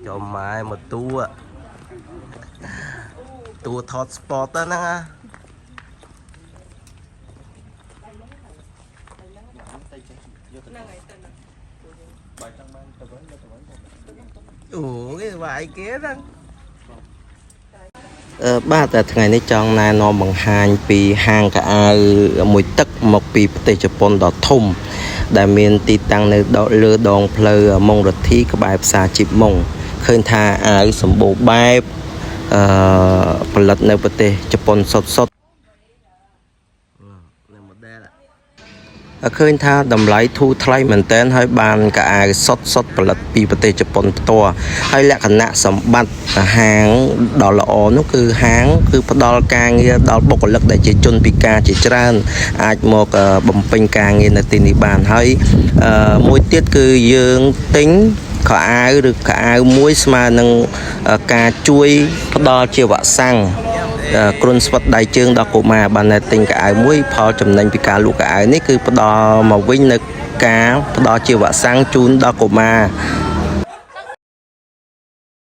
cho mai một tua tua thọt sport đó nè ủa cái vài kia đó baแต่ថ្ងៃនេះចង់ណែនាំបង្ហាញពីហាងកៅអៅមួយទឹកមកពីប្រទេសជប៉ុនដ៏ធំដែលមានទីតាំងនៅលើដងផ្លូវម៉ុងរទ្ធីក្បែរផ្សារជីបម៉ុងឃើញថាអាវសម្បូរបែបផលិតនៅប្រទេសជប៉ុនសុទ្ធឃើញថាតម្លៃធូរថ្លៃមែនទែនហើយបានកៅអៅសុទ្ធផលិតពីប្រទេសជប៉ុនផ្ទាល់ហើយលក្ខណៈសម្បត្តិហាងដ៏ល្អនោះគឺហាងគឺផ្ដល់ការងារដល់បុគ្គលិកដែលជាជនពិការជាច្រើនអាចមកបំពេញការងារនៅទីនេះបានហើយមួយទៀតគឺយើងទិញខោអាវឬខោអាវមួយស្មើនឹងការជួយផ្ដល់ជាវ៉ាក់សាំងគ្រុនស្វិតដៃជើងដល់កុមារបានតែទិញកៅអៅមួយផលចំណេញពីការលក់កៅអៅនេះគឺផ្ដល់មកវិញនៅការផ្ដល់ជាវ៉ាក់សាំងជូនដល់កុមារ